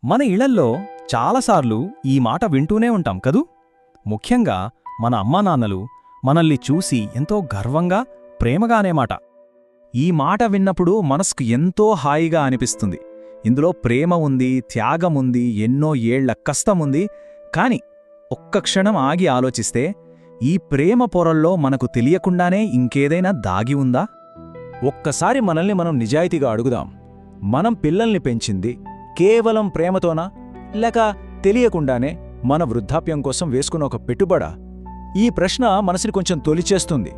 మన ఇళ్లల్లో చాలాసార్లు ఈ మాట వింటూనే ఉంటాం కదూ. ముఖ్యంగా మన అమ్మానాన్నలు మనల్ని చూసి ఎంతో గర్వంగా, ప్రేమగానే మాట. ఈ మాట విన్నప్పుడు మనసుకు ఎంతో హాయిగా అనిపిస్తుంది. ఇందులో ప్రేమ ఉంది, త్యాగముంది, ఎన్నో ఏళ్ల కష్టముంది. కాని ఒక్క క్షణం ఆగి ఆలోచిస్తే ఈ ప్రేమ పొరల్లో మనకు తెలియకుండానే ఇంకేదైనా దాగి ఉందా? ఒక్కసారి మనల్ని మనం నిజాయితీగా అడుగుదాం. మనం పిల్లల్ని పెంచింది కేవలం ప్రేమతోనా, లేక తెలియకుండానే మన వృద్ధాప్యం కోసం వేసుకున్న ఒక పెట్టుబడా? ఈ ప్రశ్న మనసుని కొంచెం తొలిచేస్తుంది.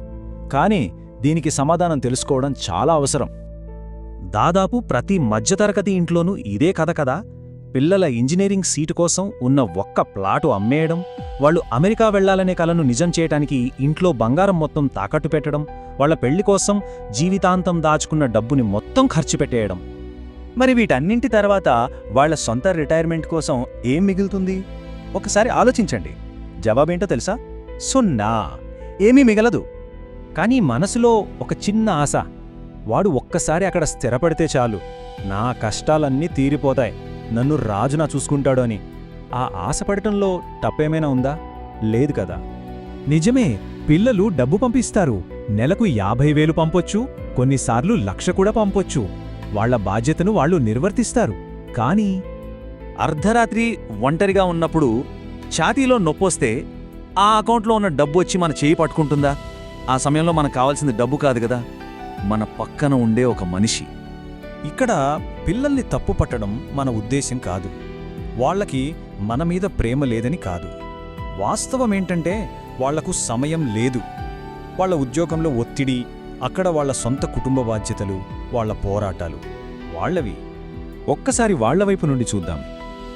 కానీ దీనికి సమాధానం తెలుసుకోవడం చాలా అవసరం. దాదాపు ప్రతి మధ్యతరగతి ఇంట్లోనూ ఇదే కథ కదా. పిల్లల ఇంజనీరింగ్ సీటు కోసం ఉన్న ఒక్క ప్లాటు అమ్మేయడం, వాళ్ళు అమెరికా వెళ్లాలనే కలను నిజం చేయటానికి ఇంట్లో బంగారం మొత్తం తాకట్టు పెట్టడం, వాళ్ల పెళ్లి కోసం జీవితాంతం దాచుకున్న డబ్బుని మొత్తం ఖర్చు పెట్టేయడం. మరి వీటన్నింటి తర్వాత వాళ్ల సొంత రిటైర్మెంట్ కోసం ఏం మిగులుతుంది? ఒకసారి ఆలోచించండి. జవాబేంటో తెలుసా? సున్నా. ఏమీ మిగలదు. కానీ మనసులో ఒక చిన్న ఆశ. వాడు ఒక్కసారి అక్కడ స్థిరపడితే చాలు, నా కష్టాలన్నీ తీరిపోతాయి, నన్ను రాజునా చూసుకుంటాడు అని. ఆ ఆశపడటంలో తప్పేమైనా ఉందా? లేదు కదా. నిజమే, పిల్లలు డబ్బు పంపిస్తారు. నెలకు 50,000 పంపొచ్చు, కొన్నిసార్లు 1,00,000 కూడా పంపొచ్చు. వాళ్ల బాధ్యతను వాళ్ళు నిర్వర్తిస్తారు. కానీ అర్ధరాత్రి ఒంటరిగా ఉన్నప్పుడు ఛాతీలో నొప్పొస్తే ఆ అకౌంట్లో ఉన్న డబ్బు వచ్చి మన చేయి పట్టుకుంటుందా? ఆ సమయంలో మనకు కావాల్సింది డబ్బు కాదు కదా, మన పక్కన ఉండే ఒక మనిషి. ఇక్కడ పిల్లల్ని తప్పు పట్టడం మన ఉద్దేశం కాదు. వాళ్లకి మన మీద ప్రేమ లేదని కాదు. వాస్తవమేంటంటే వాళ్లకు సమయం లేదు. వాళ్ల ఉద్యోగంలో ఒత్తిడి, అక్కడ వాళ్ల సొంత కుటుంబ బాధ్యతలు, వాళ్ల పోరాటాలు వాళ్లవి. ఒక్కసారి వాళ్లవైపు నుండి చూద్దాం.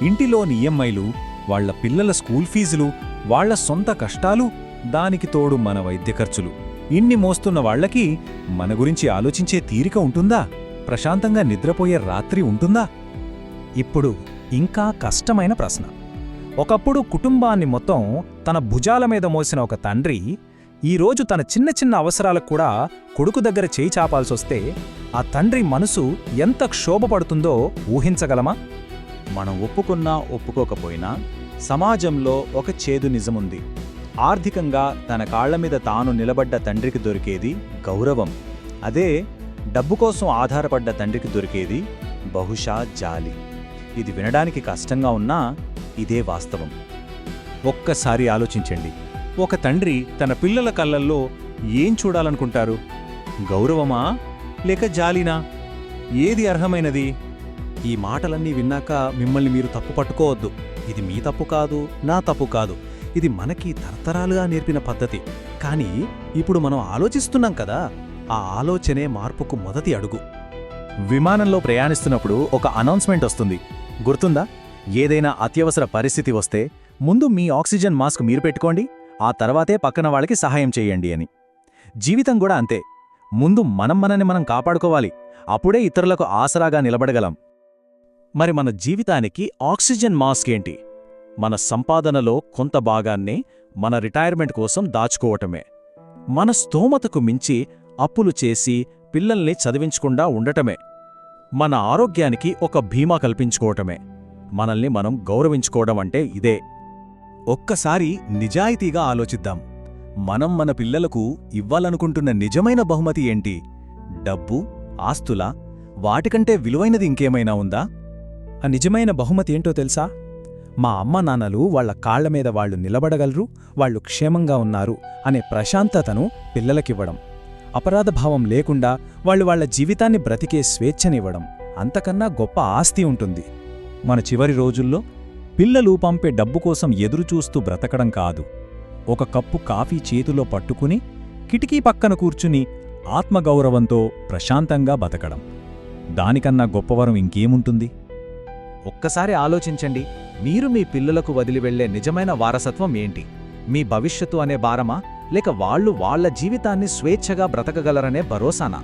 ఇంటిలోని ఈఎంఐలు, వాళ్ల పిల్లల స్కూల్ ఫీజులు, వాళ్ల సొంత కష్టాలు, దానికి తోడు మన వైద్య ఖర్చులు. ఇన్ని మోస్తున్న వాళ్లకి మన గురించి ఆలోచించే తీరిక ఉంటుందా? ప్రశాంతంగా నిద్రపోయే రాత్రి ఉంటుందా? ఇప్పుడు ఇంకా కష్టమైన ప్రశ్న. ఒకప్పుడు కుటుంబాన్ని మొత్తం తన భుజాల మీద మోసిన ఒక తండ్రి ఈరోజు తన చిన్న చిన్న అవసరాలకు కూడా కొడుకు దగ్గర చేయి చాపాల్సొస్తే ఆ తండ్రి మనసు ఎంత క్షోభపడుతుందో ఊహించగలమా? మనం ఒప్పుకున్నా ఒప్పుకోకపోయినా సమాజంలో ఒక చేదు నిజముంది. ఆర్థికంగా తన కాళ్లమీద తాను నిలబడ్డ తండ్రికి దొరికేది గౌరవం. అదే డబ్బు కోసం ఆధారపడ్డ తండ్రికి దొరికేది బహుశా జాలి. ఇది వినడానికి కష్టంగా ఉన్నా ఇదే వాస్తవం. ఒక్కసారి ఆలోచించండి. ఒక తండ్రి తన పిల్లల కళ్ళల్లో ఏం చూడాలనుకుంటారు? గౌరవమా లేక జాలినా? ఏది అర్హమైనది? ఈ మాటలన్నీ విన్నాక మిమ్మల్ని మీరు తప్పు పట్టుకోవద్దు. ఇది మీ తప్పు కాదు, నా తప్పు కాదు. ఇది మనకి తరతరాలుగా నేర్పిన పద్ధతి. కానీ ఇప్పుడు మనం ఆలోచిస్తున్నాం కదా, ఆ ఆలోచనే మార్పుకు మొదటి అడుగు. విమానంలో ప్రయాణిస్తున్నప్పుడు ఒక అనౌన్స్మెంట్ వస్తుంది, గుర్తుందా? ఏదైనా అత్యవసర పరిస్థితి వస్తే ముందు మీ ఆక్సిజన్ మాస్క్ మీరు పెట్టుకోండి, ఆ తర్వాతే పక్కన వాళ్ళకి సహాయం చేయండి అని. జీవితం కూడా అంతే. ముందు మనల్ని మనం కాపాడుకోవాలి, అప్పుడే ఇతరులకు ఆసరాగా నిలబడగలం. మరి మన జీవితానికి ఆక్సిజన్ మాస్క్ ఏంటి? మన సంపాదనలో కొంత భాగాన్ని మన రిటైర్మెంట్ కోసం దాచుకోవటమే. మన స్తోమతకు మించి అప్పులు చేసి పిల్లల్ని చదివించకుండా ఉండటమే. మన ఆరోగ్యానికి ఒక బీమా కల్పించుకోవటమే. మనల్ని మనం గౌరవించుకోవడం అంటే ఇదే. ఒక్కసారి నిజాయితీగా ఆలోచిద్దాం. మనం మన పిల్లలకు ఇవ్వాలనుకుంటున్న నిజమైన బహుమతి ఏంటి? డబ్బు, ఆస్తులా? వాటికంటే విలువైనది ఇంకేమైనా ఉందా? ఆ నిజమైన బహుమతి ఏంటో తెలుసా? మా అమ్మానాన్నలు వాళ్ల కాళ్లమీద వాళ్లు నిలబడగలరు, వాళ్లు క్షేమంగా ఉన్నారు అనే ప్రశాంతతను పిల్లలకివ్వడం. అపరాధభావం లేకుండా వాళ్ల జీవితాన్ని బ్రతికే స్వేచ్ఛనివ్వడం. అంతకన్నా గొప్ప ఆస్తి ఉంటుంది. మన చివరి రోజుల్లో పిల్లలు పంపే డబ్బు కోసం ఎదురుచూస్తూ బ్రతకడం కాదు, ఒక కప్పు కాఫీ చేతిలో పట్టుకుని కిటికీ పక్కన కూర్చుని ఆత్మగౌరవంతో ప్రశాంతంగా బతకడం. దానికన్నా గొప్పవరం ఇంకేముంటుంది? ఒక్కసారి ఆలోచించండి. మీరు మీ పిల్లలకు వదిలి వెళ్లే నిజమైన వారసత్వం ఏంటి? మీ భవిష్యత్తు అనే భారమా, లేక వాళ్ల జీవితాన్ని స్వేచ్ఛగా బ్రతకగలరనే భరోసానా?